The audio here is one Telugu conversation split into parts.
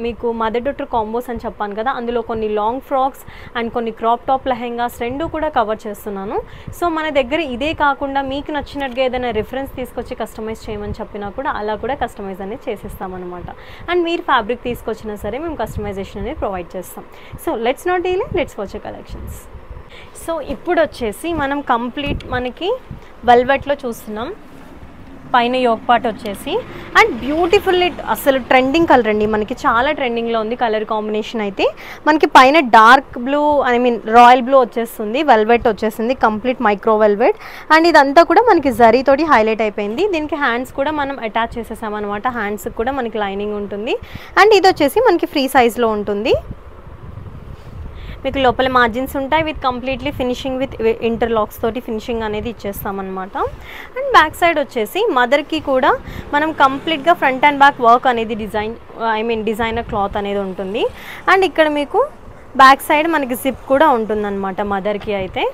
మీకు మదర్ డాటర్ కాంబోస్ అని చెప్పాను కదా, అందులో కొన్ని లాంగ్ ఫ్రాక్స్ అండ్ కొన్ని క్రాప్ టాప్ లెహెంగాస్ రెండు కూడా కవర్ చేస్తున్నాను. సో మన దగ్గర ఇదే కాకుండా మీకు నచ్చినట్టుగా ఏదైనా రిఫరెన్స్ తీసుకొచ్చి కస్టమైజ్ చేయమని చెప్పినా కూడా అలా కూడా కస్టమైజ్ అనేది చేసిస్తామన్నమాట. అండ్ మీరు ఫ్యాబ్రిక్ తీసుకొచ్చినా సరే మేము కస్టమైజేషన్ అనేది ప్రొవైడ్ చేస్తాం. So let's not delay, let's watch collections. So ఇప్పుడు వచ్చేసి మనం కంప్లీట్ మనకి వెల్వెట్లో చూస్తున్నాం. పైన యోక్ పార్ట్ వచ్చేసి అండ్ బ్యూటిఫుల్ అసలు ట్రెండింగ్ కలర్ అండి, మనకి చాలా ట్రెండింగ్లో ఉంది కలర్ కాంబినేషన్. అయితే మనకి పైన డార్క్ బ్లూ రాయల్ బ్లూ వచ్చేస్తుంది, వెల్వెట్ వచ్చేసింది, కంప్లీట్ మైక్రో వెల్వెట్. అండ్ ఇదంతా కూడా మనకి జరీతోటి హైలైట్ అయిపోయింది. దీనికి హ్యాండ్స్ కూడా మనం అటాచ్ చేసేసామన్నమాట. హ్యాండ్స్కి కూడా మనకి లైనింగ్ ఉంటుంది. అండ్ ఇది వచ్చేసి మనకి ఫ్రీ సైజ్లో ఉంటుంది. మీకు లోపల మార్జిన్స్ ఉంటాయి with completely finishing with interlocks తోటి ఫినిషింగ్ అనేది ఇచ్చేస్తామన్నమాట. అండ్ బ్యాక్ సైడ్ వచ్చేసి మదర్కి కూడా మనం కంప్లీట్గా ఫ్రంట్ అండ్ బ్యాక్ వర్క్ అనేది డిజైనర్ క్లాత్ అనేది ఉంటుంది. అండ్ ఇక్కడ మీకు బ్యాక్ సైడ్ మనకి జిప్ కూడా ఉంటుందన్నమాట మదర్కి అయితే.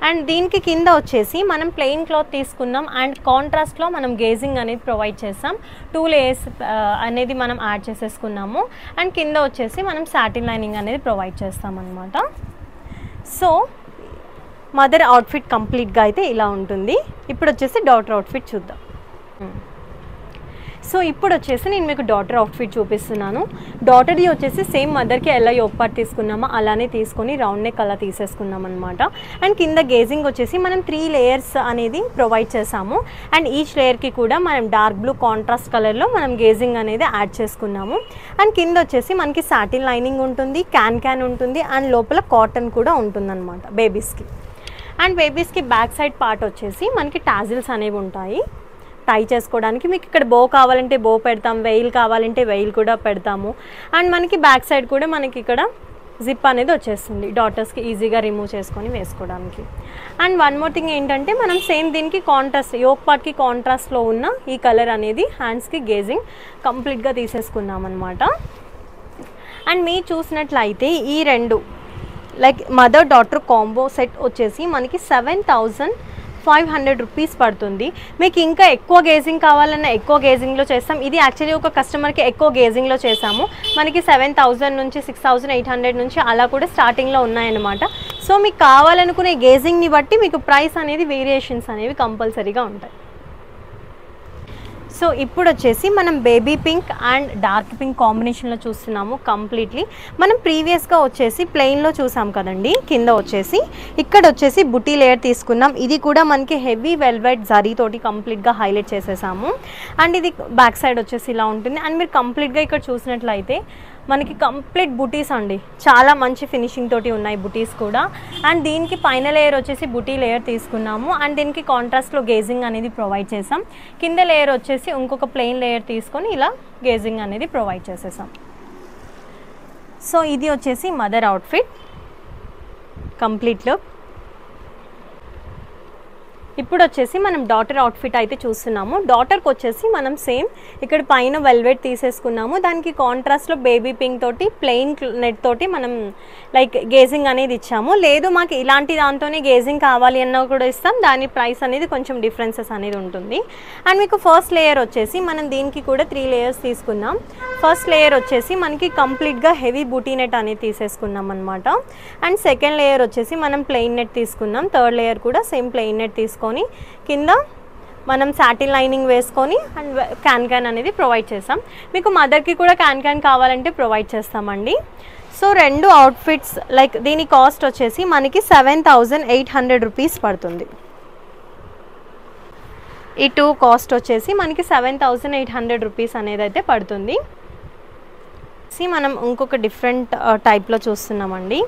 అండ్ దీనికి కింద వచ్చేసి మనం ప్లెయిన్ క్లాత్ తీసుకున్నాం అండ్ కాంట్రాస్ట్లో మనం గేజింగ్ అనేది ప్రొవైడ్ చేసాం. 2 లేయర్స్ అనేది మనం యాడ్ చేసేసుకున్నాము. అండ్ కింద వచ్చేసి మనం సాటిన్ లైనింగ్ అనేది ప్రొవైడ్ చేస్తామన్నమాట. సో మదర్ అవుట్ఫిట్ కంప్లీట్గా అయితే ఇలా ఉంటుంది. ఇప్పుడు వచ్చేసి డాటర్ అవుట్ఫిట్ చూద్దాం. సో ఇప్పుడు వచ్చేసి నేను మీకు డాటర్ అవుట్ఫిట్ చూపిస్తున్నాను. డాటర్ది వచ్చేసి సేమ్ మదర్కి ఎలా యోక్ పార్ట్ తీసుకున్నామో అలానే తీసుకొని రౌండ్ నెక్ అలా తీసేసుకున్నాం అనమాట. అండ్ కింద గేజింగ్ వచ్చేసి మనం 3 లేయర్స్ అనేది ప్రొవైడ్ చేసాము. అండ్ ఈచ్ లేయర్కి కూడా మనం డార్క్ బ్లూ కాంట్రాస్ట్ కలర్లో మనం గేజింగ్ అనేది యాడ్ చేసుకున్నాము. అండ్ కింద వచ్చేసి మనకి సాటిన్ లైనింగ్ ఉంటుంది, క్యాన్ ఉంటుంది, అండ్ లోపల కాటన్ కూడా ఉంటుందన్నమాట బేబీస్కి. అండ్ బేబీస్కి బ్యాక్ సైడ్ పార్ట్ వచ్చేసి మనకి టాజిల్స్ అనేవి ఉంటాయి టై చేసుకోవడానికి. మీకు ఇక్కడ బో కావాలంటే బో పెడతాం, వెయిల్ కావాలంటే వెయిల్ కూడా పెడతాము. అండ్ మనకి బ్యాక్ సైడ్ కూడా మనకి ఇక్కడ జిప్ అనేది వచ్చేస్తుంది డాటర్స్కి ఈజీగా రిమూవ్ చేసుకొని వేసుకోవడానికి. అండ్ వన్ మోర్ థింగ్ ఏంటంటే మనం సేమ్ దీనికి కాంట్రాస్ట్ యోక్ పార్ట్కి కాంట్రాస్ట్లో ఉన్న ఈ కలర్ అనేది హ్యాండ్స్కి గేజింగ్ కంప్లీట్గా తీసేసుకున్నాం అనమాట. అండ్ మీరు చూసినట్లయితే ఈ రెండు like mother daughter combo set వచ్చేసి మనకి 7,500 రూపీస్ పడుతుంది. మీకు ఇంకా ఎక్కువ గేజింగ్ కావాలన్నా ఎక్కువ గేజింగ్లో చేస్తాం. ఇది యాక్చువల్లీ ఒక కస్టమర్కి ఎక్కువ గేజింగ్లో చేసాము. మనకి 7,000 నుంచి 6,800 నుంచి అలా కూడా స్టార్టింగ్లో ఉన్నాయన్నమాట. సో మీకు కావాలనుకునే గేజింగ్ని బట్టి మీకు ప్రైస్ అనేది వేరియేషన్స్ అనేవి కంపల్సరీగా ఉంటాయి. సో ఇప్పుడు వచ్చేసి మనం baby pink and dark pink కాంబినేషన్లో చూస్తున్నాము కంప్లీట్లీ. మనం ప్రీవియస్గా వచ్చేసి ప్లెయిన్లో చూసాం కదండి, కింద వచ్చేసి ఇక్కడ వచ్చేసి బుటీ లేయర్ తీసుకున్నాం. ఇది కూడా మనకి హెవీ వెల్వెట్ జరీతోటి కంప్లీట్గా హైలైట్ చేసేసాము. అండ్ ఇది బ్యాక్ సైడ్ వచ్చేసి ఇలా ఉంటుంది. అండ్ మీరు కంప్లీట్గా ఇక్కడ చూసినట్లయితే మనకి కంప్లీట్ బుటీస్ అండి, చాలా మంచి ఫినిషింగ్ తోటి ఉన్నాయి బుటీస్ కూడా. అండ్ దీనికి పైన లేయర్ వచ్చేసి బుటీ లేయర్ తీసుకున్నాము. అండ్ దీనికి కాంట్రాస్ట్లో గేజింగ్ అనేది ప్రొవైడ్ చేసాం. కింద లేయర్ వచ్చేసి ఇంకొక ప్లెయిన్ లేయర్ తీసుకొని ఇలా గేజింగ్ అనేది ప్రొవైడ్ చేసేసాం. సో ఇది వచ్చేసి మదర్ అవుట్ఫిట్ కంప్లీట్ లుక్. ఇప్పుడు వచ్చేసి మనం డాటర్ అవుట్ఫిట్ అయితే చూస్తున్నాము. డాటర్కి వచ్చేసి మనం సేమ్ ఇక్కడ పైన వెల్వెట్ తీసేసుకున్నాము. దానికి కాంట్రాస్ట్లో బేబీ పింక్ తోటి ప్లెయిన్ నెట్ తోటి మనం లైక్ గేజింగ్ అనేది ఇచ్చాము. లేదు మాకు ఇలాంటి దాంతోనే గేజింగ్ కావాలి అన్నా కూడా ఇస్తాం. దాని ప్రైస్ అనేది కొంచెం డిఫరెన్సెస్ అనేది ఉంటుంది. అండ్ మీకు ఫస్ట్ లేయర్ వచ్చేసి మనం దీనికి కూడా 3 లేయర్స్ తీసుకున్నాం. ఫస్ట్ లేయర్ వచ్చేసి మనకి కంప్లీట్గా హెవీ బూటీ నెట్ అనేది తీసేసుకున్నాం అనమాట. అండ్ సెకండ్ లేయర్ వచ్చేసి మనం ప్లెయిన్ నెట్ తీసుకున్నాం. థర్డ్ లేయర్ కూడా సేమ్ ప్లెయిన్ నెట్ తీసుకొని కింద మనం సాటిన్ లైనింగ్ వేసుకొని అండ్ క్యాన్ అనేది ప్రొవైడ్ చేస్తాం. మీకు మదర్కి కూడా క్యాన్ కావాలంటే ప్రొవైడ్ చేస్తామండి. సో రెండు అవుట్ఫిట్స్ లైక్ దీని కాస్ట్ వచ్చేసి మనకి 7,800 రూపీస్ పడుతుంది. ఈ 2 కాస్ట్ వచ్చేసి మనకి 7,800 రూపీస్ అనేది అయితే పడుతుంది. మనం ఇంకొక డిఫరెంట్ టైప్లో చూస్తున్నామండి.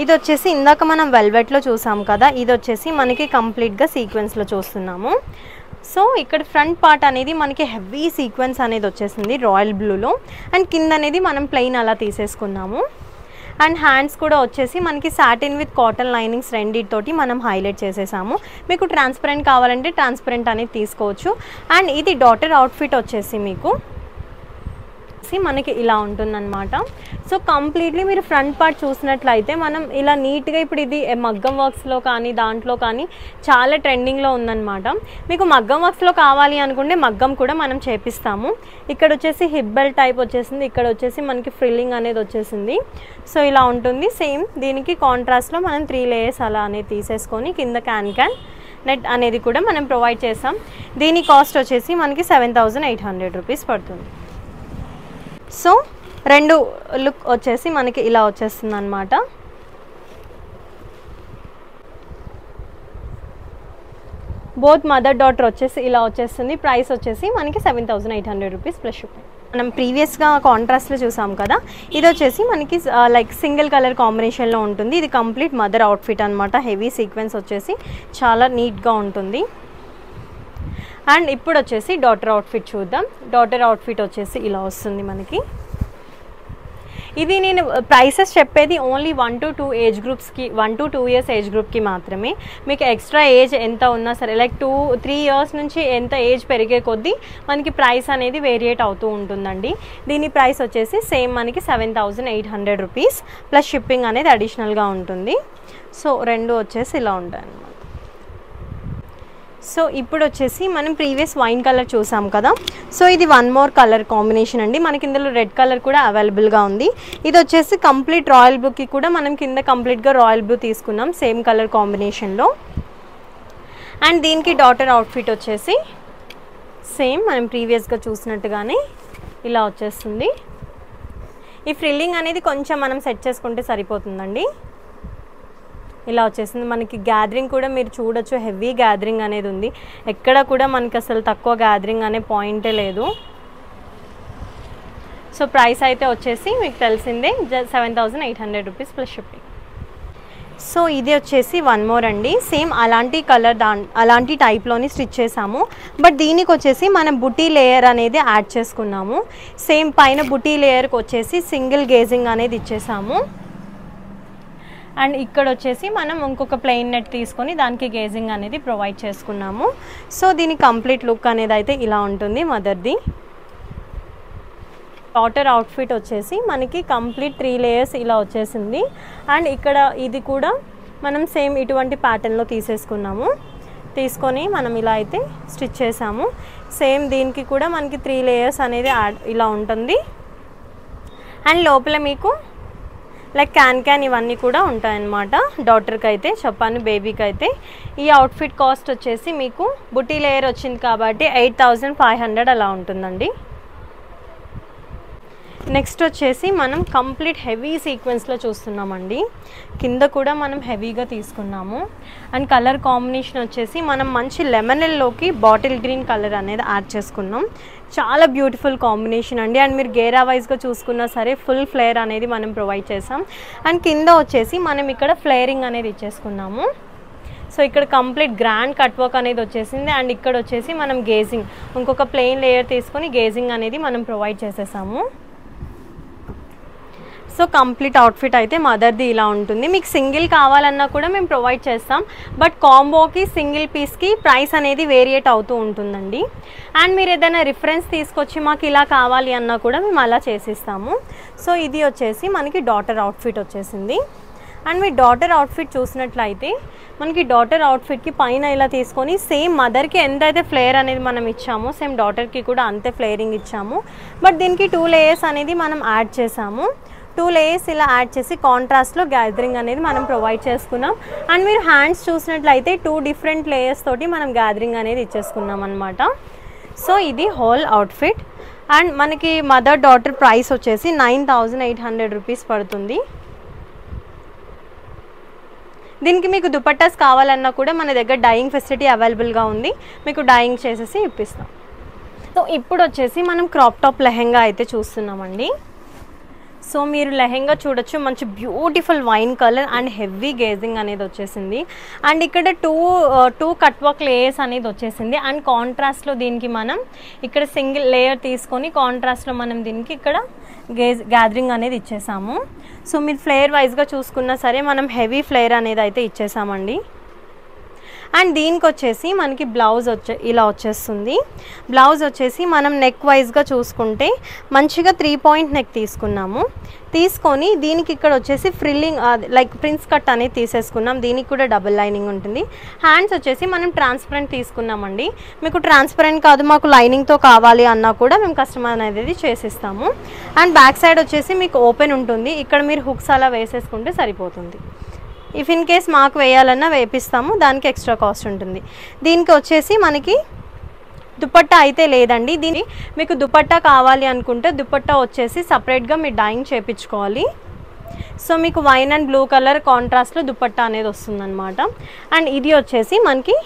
ఇది వచ్చేసి ఇందాక మనం వెల్వెట్లో చూసాం కదా, ఇది వచ్చేసి మనకి కంప్లీట్గా సీక్వెన్స్లో చూస్తున్నాము. సో ఇక్కడ ఫ్రంట్ పార్ట్ అనేది మనకి హెవీ సీక్వెన్స్ అనేది వచ్చేసింది రాయల్ బ్లూలో. అండ్ కింద అనేది మనం ప్లెయిన్ అలా తీసేసుకున్నాము. అండ్ హ్యాండ్స్ కూడా వచ్చేసి మనకి సాటిన్ విత్ కాటన్ లైనింగ్స్ రెండితోటి మనం హైలైట్ చేసేసాము. మీకు ట్రాన్స్పరెంట్ కావాలంటే ట్రాన్స్పరెంట్ అనేది తీసుకోవచ్చు. అండ్ ఇది డాటర్ అవుట్ఫిట్ వచ్చేసి మీకు వచ్చేసి మనకి ఇలా ఉంటుందన్నమాట. సో కంప్లీట్లీ మీరు ఫ్రంట్ పార్ట్ చూసినట్లయితే మనం ఇలా నీట్గా ఇప్పుడు ఇది మగ్గం వర్క్స్లో కానీ దాంట్లో కానీ చాలా ట్రెండింగ్లో ఉందన్నమాట. మీకు మగ్గం వర్క్స్లో కావాలి అనుకుంటే మగ్గం కూడా మనం చేపిస్తాము. ఇక్కడ వచ్చేసి హిప్ బెల్ట్ టైప్ వచ్చేసింది, ఇక్కడ వచ్చేసి మనకి ఫ్రిల్లింగ్ అనేది వచ్చేసింది. సో ఇలా ఉంటుంది. సేమ్ దీనికి కాంట్రాస్ట్లో మనం 3 లేయర్స్ అలా అనేది తీసేసుకొని కింద క్యాన్ నెట్ అనేది కూడా మనం ప్రొవైడ్ చేస్తాం. దీని కాస్ట్ వచ్చేసి మనకి 7,800 రూపీస్ పడుతుంది. సో రెండు లుక్ వచ్చేసి మనకి ఇలా వచ్చేస్తుంది అన్నమాట. బోత్ మదర్ డాటర్ వచ్చేసి ఇలా వచ్చేస్తుంది. ప్రైస్ వచ్చేసి మనకి 7,800 రూపీస్ ప్లస్ షిప్పింగ్. మనం ప్రీవియస్గా కాంట్రాస్ట్లో చూసాం కదా, ఇది వచ్చేసి మనకి లైక్ సింగిల్ కలర్ కాంబినేషన్లో ఉంటుంది. ఇది కంప్లీట్ మదర్ అవుట్ఫిట్ అనమాట. హెవీ సీక్వెన్స్ వచ్చేసి చాలా నీట్గా ఉంటుంది. అండ్ ఇప్పుడు వచ్చేసి డాటర్ అవుట్ఫిట్ చూద్దాం. డాటర్ అవుట్ఫిట్ వచ్చేసి ఇలా వస్తుంది మనకి. ఇది నేను ప్రైసెస్ చెప్పేది ఓన్లీ 1 to 2 ఏజ్ గ్రూప్స్కి, 1 to 2 ఇయర్స్ ఏజ్ గ్రూప్కి మాత్రమే. మీకు ఎక్స్ట్రా ఏజ్ ఎంత ఉన్నా సరే, లైక్ 2-3 ఇయర్స్ నుంచి ఎంత ఏజ్ పెరిగే కొద్దీ మనకి ప్రైస్ అనేది వేరియేట్ అవుతూ ఉంటుందండి. దీని ప్రైస్ వచ్చేసి సేమ్ మనకి 7,800 రూపీస్ ప్లస్ షిప్పింగ్ అనేది అడిషనల్గా ఉంటుంది. సో రెండు వచ్చేసి ఇలా ఉంటాయి అన్నమాట. సో ఇప్పుడు వచ్చేసి మనం ప్రీవియస్ వైన్ కలర్ చూసాం కదా, సో ఇది 1 more కలర్ కాంబినేషన్ అండి. మనకి ఇందులో రెడ్ కలర్ కూడా అవైలబుల్గా ఉంది. ఇది వచ్చేసి కంప్లీట్ రాయల్ బ్లూకి కూడా మనం కింద కంప్లీట్గా రాయల్ బ్లూ తీసుకున్నాం సేమ్ కలర్ కాంబినేషన్లో. అండ్ దీనికి డాటర్ అవుట్ఫిట్ వచ్చేసి సేమ్ మనం ప్రీవియస్గా చూసినట్టుగానే ఇలా వచ్చేస్తుంది. ఈ ఫ్రిల్లింగ్ అనేది కొంచెం మనం సెట్ చేసుకుంటే సరిపోతుందండి. ఇలా వచ్చేసింది. మనకి గ్యాదరింగ్ కూడా మీరు చూడొచ్చు, హెవీ గ్యాదరింగ్ అనేది ఉంది. ఎక్కడ కూడా మనకి అసలు తక్కువ గ్యాదరింగ్ అనే పాయింటే లేదు. సో ప్రైస్ అయితే వచ్చేసి మీకు తెలిసిందే 7,800 రూపీస్ ప్లస్ షిప్పింగ్. సో ఇది వచ్చేసి 1 more అండి. సేమ్ అలాంటి కలర్ అలాంటి టైప్లోని స్టిచ్ చేసాము. బట్ దీనికి వచ్చేసి మనం బుటీ లేయర్ అనేది యాడ్ చేసుకున్నాము. సేమ్ పైన బుటీ లేయర్కి వచ్చేసి సింగిల్ గేజింగ్ అనేది ఇచ్చేసాము. అండ్ ఇక్కడ వచ్చేసి మనం ఇంకొక ప్లెయిన్ నెట్ తీసుకొని దానికి గేజింగ్ అనేది ప్రొవైడ్ చేసుకున్నాము. సో దీని కంప్లీట్ లుక్ అనేది అయితే ఇలా ఉంటుంది మదర్ది. డాటర్ అవుట్ఫిట్ వచ్చేసి మనకి కంప్లీట్ 3 లేయర్స్ ఇలా వచ్చేసింది. అండ్ ఇక్కడ ఇది కూడా మనం సేమ్ ఇటువంటి ప్యాటర్న్లో తీసేసుకున్నాము. తీసుకొని మనం ఇలా అయితే స్టిచ్ చేసాము. సేమ్ దీనికి కూడా మనకి 3 లేయర్స్ అనేది ఇలా ఉంటుంది. అండ్ లోపల మీకు లైక్ క్యాన్ ఇవన్నీ కూడా ఉంటాయన్నమాట. డాటర్కి అయితే చెప్పాను, బేబీకి అయితే. ఈ అవుట్ఫిట్ కాస్ట్ వచ్చేసి మీకు బుటీ లేయర్ వచ్చింది కాబట్టి 8,500 అలా ఉంటుందండి. నెక్స్ట్ వచ్చేసి మనం కంప్లీట్ హెవీ సీక్వెన్స్లో చూస్తున్నామండి. కింద కూడా మనం హెవీగా తీసుకున్నాము. అండ్ కలర్ కాంబినేషన్ వచ్చేసి మనం మంచి లెమన్ ఎల్లోకి బాటిల్ గ్రీన్ కలర్ అనేది యాడ్ చేసుకున్నాం. చాలా బ్యూటిఫుల్ కాంబినేషన్ అండి. అండ్ మీరు గేరా వైజ్గా చూసుకున్నా సరే ఫుల్ ఫ్లేర్ అనేది మనం ప్రొవైడ్ చేసాం. అండ్ కింద వచ్చేసి మనం ఇక్కడ ఫ్లేరింగ్ అనేది ఇచ్చేసుకున్నాము. సో ఇక్కడ కంప్లీట్ గ్రాండ్ కట్ వర్క్ అనేది వచ్చేసింది. అండ్ ఇక్కడ వచ్చేసి మనం గేజింగ్ ఇంకొక ప్లెయిన్ లేయర్ తీసుకొని గేజింగ్ అనేది మనం ప్రొవైడ్ చేసేసాము. సో కంప్లీట్ అవుట్ఫిట్ అయితే మదర్ది ఇలా ఉంటుంది. మీకు సింగిల్ కావాలన్నా కూడా మేము ప్రొవైడ్ చేస్తాం. బట్ కాంబోకి సింగిల్ పీస్కి ప్రైస్ అనేది వేరియేట్ అవుతూ ఉంటుందండి. అండ్ మీరు ఏదైనా రిఫరెన్స్ తీసుకొచ్చి మాకు ఇలా కావాలి అన్నా కూడా మేము అలా చేసిస్తాము. సో ఇది వచ్చేసి మనకి డాటర్ అవుట్ఫిట్ వచ్చేసింది. అండ్ మీ డాటర్ అవుట్ఫిట్ చూసినట్లయితే మనకి డాటర్ అవుట్ఫిట్కి పైన ఇలా తీసుకొని సేమ్ మదర్కి ఎంతైతే ఫ్లేర్ అనేది మనం ఇచ్చామో సేమ్ డాటర్కి కూడా అంతే ఫ్లేరింగ్ ఇచ్చాము. బట్ దీనికి 2 లేయర్స్ అనేది మనం యాడ్ చేసాము. 2 లేయర్స్ ఇలా యాడ్ చేసి కాంట్రాస్ట్లో గ్యాదరింగ్ అనేది మనం ప్రొవైడ్ చేసుకున్నాం. అండ్ మీరు హ్యాండ్స్ చూసినట్లయితే 2 డిఫరెంట్ లేయర్స్ తోటి మనం గ్యాదరింగ్ అనేది ఇచ్చేసుకున్నాం అనమాట. సో ఇది హోల్ అవుట్ఫిట్. అండ్ మనకి మదర్ డాటర్ ప్రైస్ వచ్చేసి 9,800 రూపీస్ పడుతుంది. దీనికి మీకు దుపట్టాస్ కావాలన్నా కూడా మన దగ్గర డైయింగ్ ఫెసిలిటీ అవైలబుల్గా ఉంది. మీకు డైయింగ్ చేసేసి ఇప్పిస్తాం. సో ఇప్పుడు వచ్చేసి మనం క్రాప్ టాప్ లెహెంగా అయితే చూస్తున్నామండి. సో మీరు లెహెంగా చూడొచ్చు, మంచి beautiful wine colour and heavy gauging అనేది వచ్చేసింది. అండ్ ఇక్కడ టూ కట్ వర్క్ లేయర్స్ అనేది వచ్చేసింది. అండ్ కాంట్రాస్ట్లో దీనికి మనం ఇక్కడ సింగిల్ లేయర్ తీసుకొని కాంట్రాస్ట్లో మనం దీనికి ఇక్కడ గ్యాదరింగ్ అనేది ఇచ్చేసాము. సో మీరు ఫ్లేర్ వైజ్గా చూసుకున్నా సరే మనం హెవీ ఫ్లేర్ అనేది అయితే ఇచ్చేసామండి. అండ్ దీనికి వచ్చేసి మనకి బ్లౌజ్ ఇలా వచ్చేస్తుంది. బ్లౌజ్ వచ్చేసి మనం నెక్ వైజ్గా చూసుకుంటే మంచిగా 3 పాయింట్ నెక్ తీసుకున్నాము. తీసుకొని దీనికి ఇక్కడ వచ్చేసి ఫ్రిల్లింగ్ లైక్ ప్రిన్స్ కట్ అనేది తీసేసుకున్నాం. దీనికి కూడా డబుల్ లైనింగ్ ఉంటుంది. హ్యాండ్స్ వచ్చేసి మనం ట్రాన్స్పరెంట్ తీసుకున్నామండి. మీకు ట్రాన్స్పరెంట్ కాదు మాకు లైనింగ్తో కావాలి అన్నా కూడా మేము కస్టమర్ అనేది చేసిస్తాము. అండ్ బ్యాక్ సైడ్ వచ్చేసి మీకు ఓపెన్ ఉంటుంది. ఇక్కడ మీరు హుక్స్ అలా వేసేసుకుంటే సరిపోతుంది. ఇఫ్ ఇన్ కేస్ మాకు వేయాలన్నా వేపిస్తాము, దానికి ఎక్స్ట్రా కాస్ట్ ఉంటుంది. దీనికి వచ్చేసి మనకి దుపట్టా అయితే లేదండి. దీన్ని మీకు దుపట్టా కావాలి అనుకుంటే దుపట్టా వచ్చేసి సపరేట్గా మీరు డైయింగ్ చేయించుకోవాలి. సో మీకు వైన్ అండ్ బ్లూ కలర్ కాంట్రాస్ట్లో దుపట్టా అనేది వస్తుందన్నమాట. అండ్ ఇది వచ్చేసి మనకి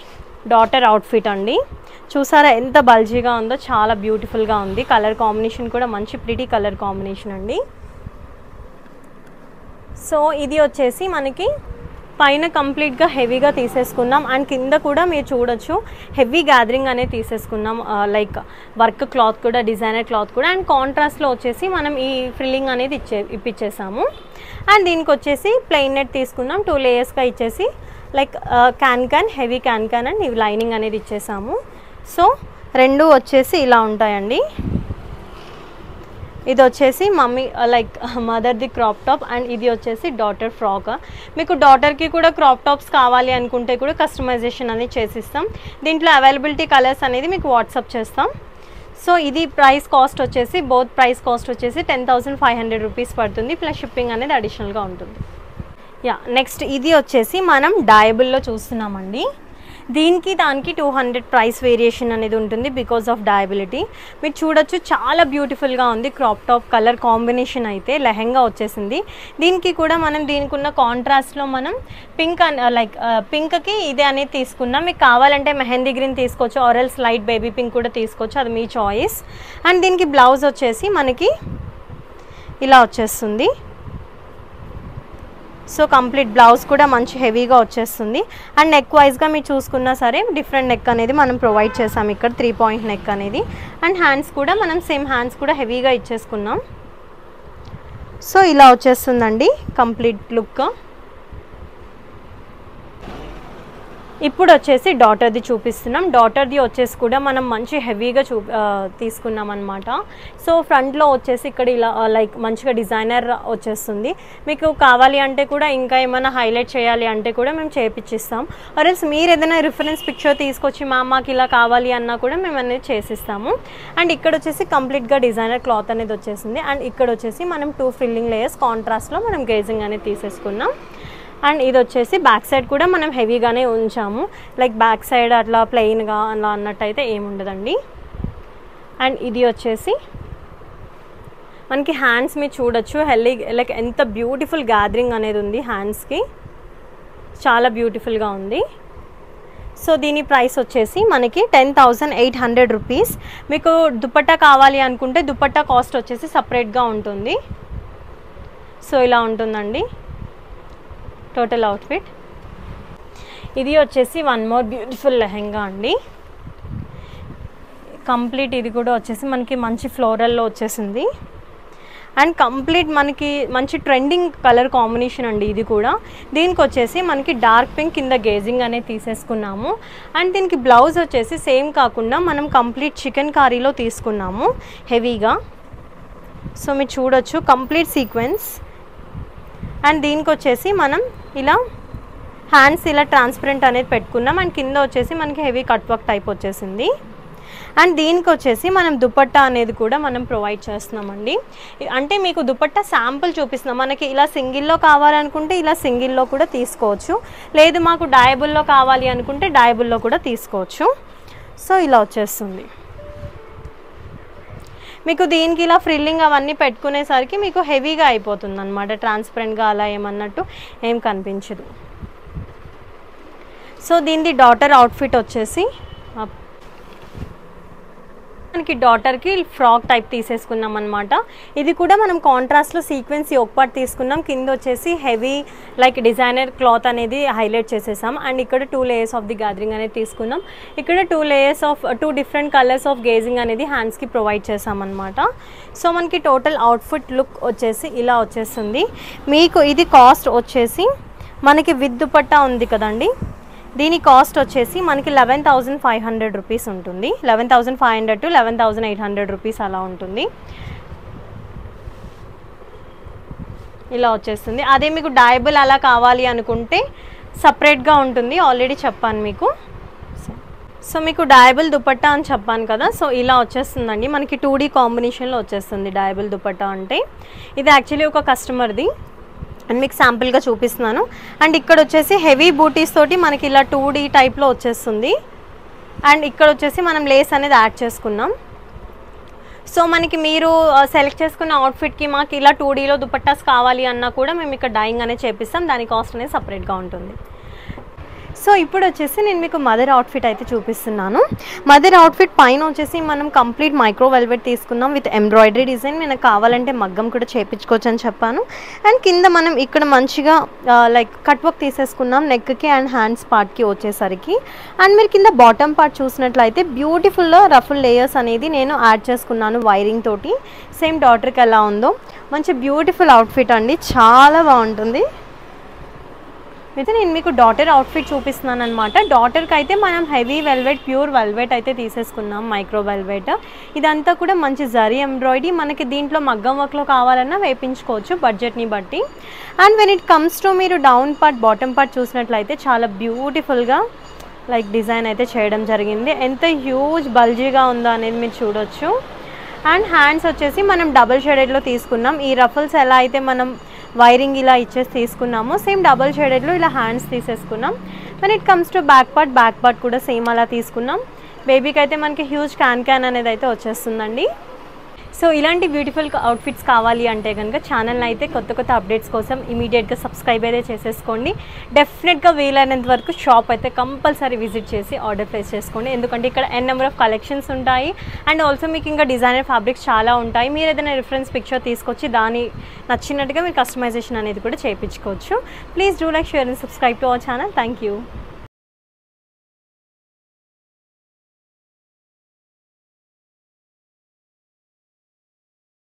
డాటర్ అవుట్ఫిట్ అండి. చూసారా ఎంత బల్జీగా ఉందో, చాలా బ్యూటిఫుల్గా ఉంది. కలర్ కాంబినేషన్ కూడా మంచి ప్రిటీ కలర్ కాంబినేషన్ అండి. సో ఇది వచ్చేసి మనకి పైన కంప్లీట్గా హెవీగా తీసేసుకున్నాం. అండ్ కింద కూడా మీరు చూడొచ్చు హెవీ గ్యాదరింగ్ అనేది తీసేసుకున్నాం. లైక్ వర్క్ క్లాత్ కూడా, డిజైనర్ క్లాత్ కూడా. అండ్ కాంట్రాస్ట్లో వచ్చేసి మనం ఈ ఫ్రిల్లింగ్ అనేది ఇప్పించేసాము. అండ్ దీనికి వచ్చేసి ప్లెయిన్ నెట్ తీసుకున్నాం. 2 లేయర్స్గా ఇచ్చేసి like can heavy can and ఇవి లైనింగ్ అనేది ఇచ్చేసాము. సో రెండు వచ్చేసి ఇలా ఉంటాయండి. ఇది వచ్చేసి మమ్మీ లైక్ మదర్ది క్రాప్ టాప్ అండ్ ఇది వచ్చేసి డాటర్ ఫ్రాక్. మీకు డాటర్కి కూడా క్రాప్ టాప్స్ కావాలి అనుకుంటే కూడా కస్టమైజేషన్ అనేది చేసిస్తాం. దీంట్లో అవైలబిలిటీ కలర్స్ అనేది మీకు వాట్సాప్ చేస్తాం. సో ఇది ప్రైస్ కాస్ట్ వచ్చేసి బోత్ ప్రైస్ కాస్ట్ వచ్చేసి 10,500 రూపీస్ పడుతుంది. ప్లస్ షిప్పింగ్ అనేది అడిషనల్గా ఉంటుంది. నెక్స్ట్ ఇది వచ్చేసి మనం డయబుల్లో చూస్తున్నామండి. దీనికి దానికి 200 ప్రైస్ వేరియేషన్ అనేది ఉంటుంది బికాజ్ ఆఫ్ డయబిలిటీ. మీరు చూడొచ్చు చాలా బ్యూటిఫుల్గా ఉంది. క్రాప్ టాప్ కలర్ కాంబినేషన్ అయితే లెహెంగా వచ్చేసింది. దీనికి కూడా మనం దీనికి ఉన్న కాంట్రాస్ట్లో మనం పింక్ లైక్ పింక్కి ఇదే అనేది తీసుకున్నాం. మీకు కావాలంటే మెహందీ గ్రీన్ తీసుకోవచ్చు, ఆరెల్స్ లైట్ బేబీ పింక్ కూడా తీసుకోవచ్చు, అది మీ చాయిస్. అండ్ దీనికి బ్లౌజ్ వచ్చేసి మనకి ఇలా వచ్చేస్తుంది. సో కంప్లీట్ బ్లౌజ్ కూడా మంచి హెవీగా వచ్చేస్తుంది. అండ్ నెక్ వైజ్గా మీరు చూసుకున్నా సరే డిఫరెంట్ నెక్ అనేది మనం ప్రొవైడ్ చేసాం. ఇక్కడ 3 పాయింట్ నెక్ అనేది. అండ్ హ్యాండ్స్ కూడా మనం సేమ్ హ్యాండ్స్ కూడా హెవీగా ఇచ్చేసుకున్నాం. సో ఇలా వచ్చేస్తుందండి కంప్లీట్ లుక్. ఇప్పుడు వచ్చేసి డాటర్ది చూపిస్తున్నాం. డాటర్ది వచ్చేసి కూడా మనం మంచి హెవీగా తీసుకున్నాం అనమాట. సో ఫ్రంట్లో వచ్చేసి ఇక్కడ ఇలా లైక్ మంచిగా డిజైనర్ వచ్చేస్తుంది. మీకు కావాలి అంటే కూడా ఇంకా ఏమైనా హైలైట్ చేయాలి అంటే కూడా మేము చేపించిస్తాం. ఆర్ఎల్స్ మీరు ఏదైనా రిఫరెన్స్ పిక్చర్ తీసుకొచ్చి మాకు ఇలా కావాలి అన్నా కూడా మేము అనేది చేసిస్తాము. అండ్ ఇక్కడ వచ్చేసి కంప్లీట్గా డిజైనర్ క్లాత్ అనేది వచ్చేసింది. అండ్ ఇక్కడ వచ్చేసి మనం 2 ఫిల్లింగ్ లేయర్స్ కాంట్రాస్ట్లో మనం గేజింగ్ అనేది తీసేసుకున్నాం. అండ్ ఇది వచ్చేసి బ్యాక్ సైడ్ కూడా మనం హెవీగానే ఉంచాము. లైక్ బ్యాక్ సైడ్ అట్లా ప్లెయిన్గా అలా అన్నట్టయితే ఏముండదండి. అండ్ ఇది వచ్చేసి మనకి హ్యాండ్స్ మీరు చూడొచ్చు లైక్ ఎంత బ్యూటిఫుల్ గ్యాదరింగ్ అనేది ఉంది హ్యాండ్స్కి, చాలా బ్యూటిఫుల్గా ఉంది. సో దీని ప్రైస్ వచ్చేసి మనకి 10,800 రూపీస్. మీకు దుపట్టా కావాలి అనుకుంటే దుపట్టా కాస్ట్ వచ్చేసి సపరేట్గా ఉంటుంది. సో ఇలా ఉంటుందండి టోటల్ అవుట్ఫిట్. ఇది వచ్చేసి వన్ మోర్ బ్యూటిఫుల్ లెహెంగా అండి. కంప్లీట్ ఇది కూడా వచ్చేసి మనకి మంచి ఫ్లోరల్లో వచ్చేసింది. అండ్ కంప్లీట్ మనకి మంచి ట్రెండింగ్ కలర్ కాంబినేషన్ అండి ఇది కూడా. దీనికి వచ్చేసి మనకి డార్క్ పింక్ కింద గేజింగ్ అనేది తీసేసుకున్నాము. అండ్ దీనికి బ్లౌజ్ వచ్చేసి సేమ్ కాకుండా మనం కంప్లీట్ చికెన్ కారీలో తీసుకున్నాము హెవీగా. సో మీరు చూడొచ్చు కంప్లీట్ సీక్వెన్స్. అండ్ దీనికి వచ్చేసి మనం ఇలా హ్యాండ్స్ ఇలా ట్రాన్స్పరెంట్ అనేది పెట్టుకున్నాం. అండ్ కింద వచ్చేసి మనకి హెవీ కట్ వర్క్ టైప్ వచ్చేసింది. అండ్ దీనికి వచ్చేసి మనం దుపట్టా అనేది కూడా మనం ప్రొవైడ్ చేస్తున్నామండి. అంటే మీకు దుపట్టా శాంపుల్ చూపిస్తున్నాం. మనకి ఇలా సింగిల్లో కావాలనుకుంటే ఇలా సింగిల్లో కూడా తీసుకోవచ్చు, లేదు మాకు డయబుల్లో కావాలి అనుకుంటే డయబుల్లో కూడా తీసుకోవచ్చు. సో ఇలా వచ్చేస్తుంది. మీకు దీనికి ఇలా ఫ్రిల్లింగ్ అవన్నీ పెట్టుకునేసరికి మీకు హెవీగా అయిపోతుంది అనమాట. ట్రాన్స్పరెంట్గా అలా ఏమన్నట్టు ఏం కనిపించదు. సో దీనిది డాటర్ అవుట్ఫిట్ వచ్చేసి మనకి డాటర్కి ఫ్రాక్ టైప్ తీసేసుకున్నాం అనమాట. ఇది కూడా మనం కాంట్రాస్ట్లో సీక్వెన్స్ ఒక పార్ట్ తీసుకున్నాం. కింద వచ్చేసి హెవీ లైక్ డిజైనర్ క్లాత్ అనేది హైలైట్ చేసేసాం. అండ్ ఇక్కడ 2 లేయర్స్ ఆఫ్ ది గ్యాదరింగ్ అనేది తీసుకున్నాం. ఇక్కడ 2 layers of 2 different colours of gauging అనేది హ్యాండ్స్కి ప్రొవైడ్ చేసామన్నమాట. సో మనకి టోటల్ అవుట్ఫిట్ లుక్ వచ్చేసి ఇలా వచ్చేస్తుంది. మీకు ఇది కాస్ట్ వచ్చేసి మనకి విత్ దుపట్టా ఉంది కదండి, దీని కాస్ట్ వచ్చేసి మనకి 11,500 రూపీస్ ఉంటుంది. 11,500 to 11,800 రూపీస్ అలా ఉంటుంది. ఇలా వచ్చేస్తుంది. అదే మీకు డయబుల్ అలా కావాలి అనుకుంటే సపరేట్గా ఉంటుంది, ఆల్రెడీ చెప్పాను మీకు. సో మీకు డయబుల్ దుపట్టా అని చెప్పాను కదా, సో ఇలా వచ్చేస్తుందండి. మనకి 2D కాంబినేషన్లో వచ్చేస్తుంది డయబుల్ దుపట్టా అంటే. ఇది యాక్చువల్లీ ఒక కస్టమర్ది అండ్ మీకు శాంపుల్గా చూపిస్తున్నాను. అండ్ ఇక్కడ వచ్చేసి హెవీ బూటీస్ తోటి మనకి ఇలా 2D టైప్లో వచ్చేస్తుంది. అండ్ ఇక్కడ వచ్చేసి మనం లేస్ అనేది యాడ్ చేసుకున్నాం. సో మనకి మీరు సెలెక్ట్ చేసుకున్న అవుట్ఫిట్కి మాకు ఇలా 2Dలో దుపట్టాస్ కావాలి అన్నా కూడా మేము ఇక్కడ డైయింగ్ అనేది చేపిస్తాం, దాని కాస్ట్ అనేది సపరేట్గా ఉంటుంది. సో ఇప్పుడు వచ్చేసి నేను మీకు మదర్ అవుట్ఫిట్ అయితే చూపిస్తున్నాను. మదర్ అవుట్ఫిట్ పైన వచ్చేసి మనం కంప్లీట్ మైక్రో వెల్వెట్ తీసుకున్నాం విత్ ఎంబ్రాయిడరీ డిజైన్. మనకు కావాలంటే మగ్గం కూడా చేయించుకోవచ్చు అని చెప్పాను. అండ్ కింద మనం ఇక్కడ మంచిగా లైక్ కట్ వర్క్ తీసేసుకున్నాం నెక్కి అండ్ హ్యాండ్స్ పార్ట్కి వచ్చేసరికి. అండ్ మీరు కింద బాటమ్ పార్ట్ చూసినట్లయితే బ్యూటిఫుల్గా రఫుల్ లేయర్స్ అనేది నేను యాడ్ చేసుకున్నాను వైరింగ్ తోటి. సేమ్ డాటర్కి ఎలా ఉందో మంచి బ్యూటిఫుల్ అవుట్ఫిట్ అండి, చాలా బాగుంటుంది. అయితే నేను మీకు డాటర్ అవుట్ఫిట్ చూపిస్తున్నాను అనమాట. డాటర్కి అయితే మనం హెవీ వెల్వెట్, ప్యూర్ వెల్వెట్ అయితే తీసేసుకున్నాం, మైక్రో వెల్వెట్. ఇదంతా కూడా మంచి జరీ ఎంబ్రాయిడరీ. మనకి దీంట్లో మగ్గం వర్క్లో కావాలన్నా వేయించుకోవచ్చు బడ్జెట్ని బట్టి. And when it comes to మీరు డౌన్ పార్ట్, బాటమ్ పార్ట్ చూసినట్లయితే చాలా బ్యూటిఫుల్గా లైక్ డిజైన్ అయితే చేయడం జరిగింది. ఎంత హ్యూజ్ బల్జీగా ఉందో అనేది మీరు చూడొచ్చు. అండ్ హ్యాండ్స్ వచ్చేసి మనం డబుల్ షేడెడ్లో తీసుకున్నాం. ఈ రఫల్స్ ఎలా అయితే మనం వైరింగ్ ఇలా ఇచ్చేసి తీసుకున్నాము, సేమ్ డబుల్ షేడెడ్లో ఇలా హ్యాండ్స్ తీసేసుకున్నాం. When it comes to back part కూడా సేమ్ అలా తీసుకున్నాం. బేబీకి అయితే మనకి హ్యూజ్ క్యాన్ అనేది అయితే వచ్చేస్తుందండి. సో ఇలాంటి బ్యూటిఫుల్ అవుట్ఫిట్స్ కావాలి అంటే కనుక ఛానల్ని అయితే కొత్త అప్డేట్స్ కోసం ఇమీడియట్గా సబ్స్క్రైబ్ అయితే చేసేసుకోండి. డెఫినెట్గా వీలైనంత వరకు షాప్ అయితే కంపల్సరీ విజిట్ చేసి ఆర్డర్ ప్లేస్ చేసుకోండి, ఎందుకంటే ఇక్కడ నెంబర్ ఆఫ్ కలెక్షన్స్ ఉంటాయి. అండ్ ఆల్సో మీకు ఇంకా డిజైనర్ ఫ్యాబ్రిక్స్ చాలా ఉంటాయి. మీరు ఏదైనా రిఫరెన్స్ పిక్చర్ తీసుకొచ్చి దాని నచ్చినట్టుగా మీరు కస్టమైజేషన్ అనేది కూడా చేయించుకోవచ్చు. Please do like, share and subscribe to our channel. Thank you.